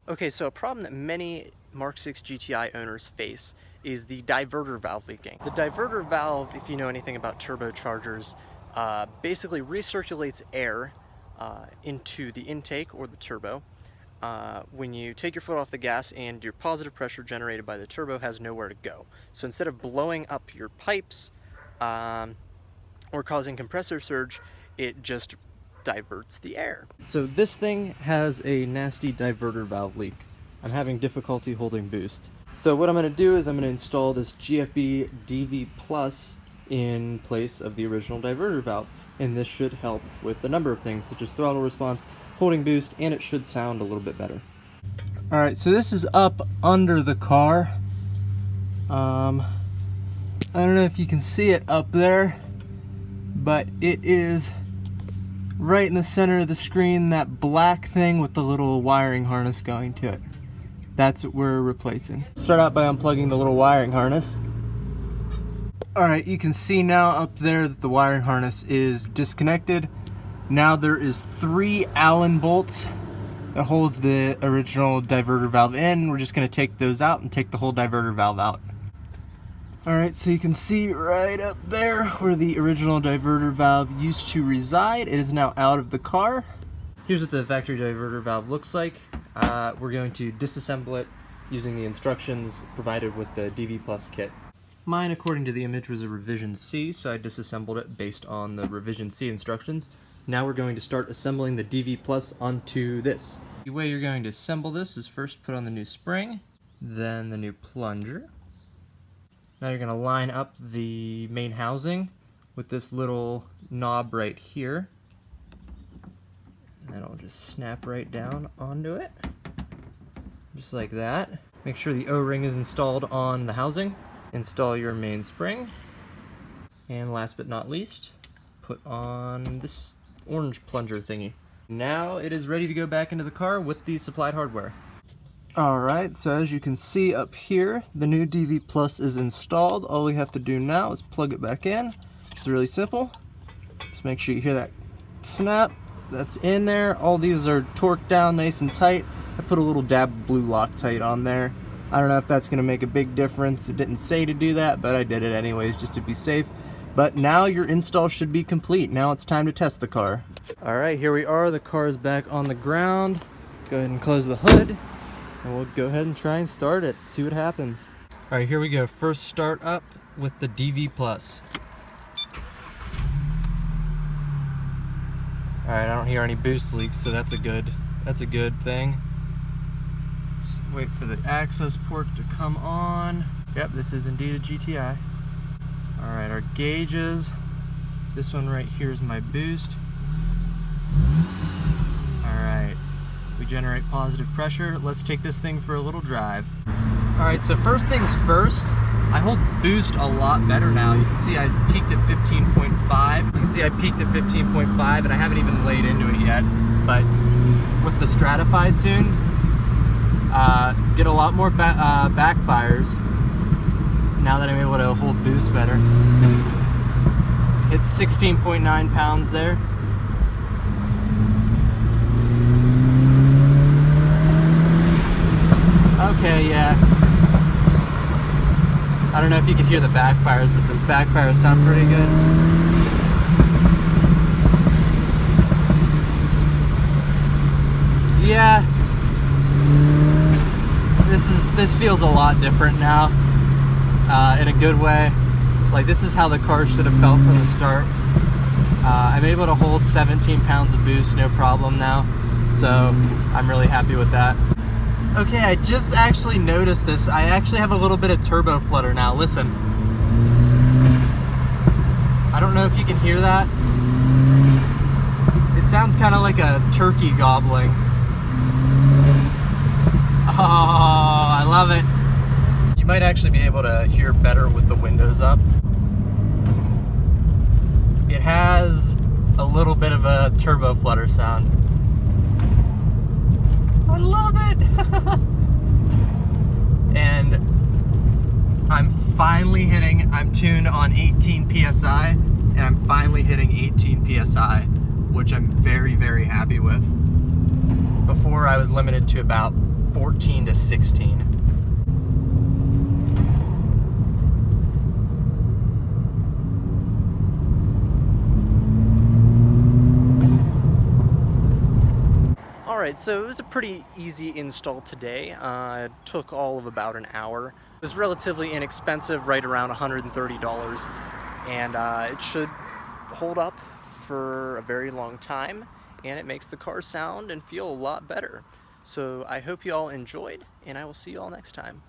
Okay, so a problem that many Mk6 Gti owners face is the diverter valve leaking. The diverter valve, if you know anything about turbochargers, basically recirculates air into the intake or the turbo when you take your foot off the gas, and your positive pressure generated by the turbo has nowhere to go. So instead of blowing up your pipes or causing compressor surge, it just diverts the air. So this thing has a nasty diverter valve leak. I'm having difficulty holding boost. So what I'm going to do is I'm going to install this GFB DV Plus in place of the original diverter valve, and this should help with a number of things such as throttle response, holding boost, and it should sound a little bit better. Alright, so this is up under the car. I don't know if you can see it up there, but it is right in the center of the screen, that black thing with the little wiring harness going to it. That's what we're replacing. Start out by unplugging the little wiring harness. Alright, you can see now up there that the wiring harness is disconnected. Now there is 3 Allen bolts that holds the original diverter valve in. We're just going to take those out and take the whole diverter valve out. Alright, so you can see right up there where the original diverter valve used to reside. It is now out of the car. Here's what the factory diverter valve looks like. We're going to disassemble it using the instructions provided with the DV Plus kit. Mine, according to the image, was a revision C, so I disassembled it based on the revision C instructions. Now we're going to start assembling the DV Plus onto this. The way you're going to assemble this is first put on the new spring, then the new plunger. Now you're going to line up the main housing with this little knob right here. And it'll just snap right down onto it. Just like that. Make sure the O-ring is installed on the housing. Install your main spring. And last but not least, put on this orange plunger thingy. Now it is ready to go back into the car with the supplied hardware. Alright, so as you can see up here, the new DV Plus is installed. All we have to do now is plug it back in. It's really simple. Just make sure you hear that snap. That's in there. All these are torqued down nice and tight. I put a little dab of blue Loctite on there. I don't know if that's going to make a big difference. It didn't say to do that, but I did it anyways just to be safe. But now your install should be complete. Now it's time to test the car. Alright, here we are. The car is back on the ground. Go ahead and close the hood. And we'll go ahead and try and start it, see what happens. Alright, here we go. First start up with the DV Plus. Alright, I don't hear any boost leaks, so that's a good thing. Let's wait for the access port to come on. Yep, this is indeed a GTI. Alright, our gauges. This one right here is my boost. Alright. We generate positive pressure. Let's take this thing for a little drive. Alright, so first things first, I hold boost a lot better now. You can see I peaked at 15.5. You can see I peaked at 15.5 and I haven't even laid into it yet. But with the stratified tune, get a lot more backfires now that I'm able to hold boost better. Hit 16.9 pounds there. Okay, yeah. I don't know if you can hear the backfires, but the backfires sound pretty good. Yeah. This feels a lot different now. In a good way. Like, this is how the car should have felt from the start. I'm able to hold 17 pounds of boost, no problem now. So I'm really happy with that. Okay, I just actually noticed this. I actually have a little bit of turbo flutter now. Listen. I don't know if you can hear that. It sounds kind of like a turkey gobbling. Oh, I love it. You might actually be able to hear better with the windows up. It has a little bit of a turbo flutter sound. I love it! And I'm tuned on 18 PSI, and I'm finally hitting 18 PSI, which I'm very, very happy with. Before I was limited to about 14 to 16. Alright, so it was a pretty easy install today. It took all of about an hour. It was relatively inexpensive, right around $130, and it should hold up for a very long time, and it makes the car sound and feel a lot better. So I hope you all enjoyed, and I will see you all next time.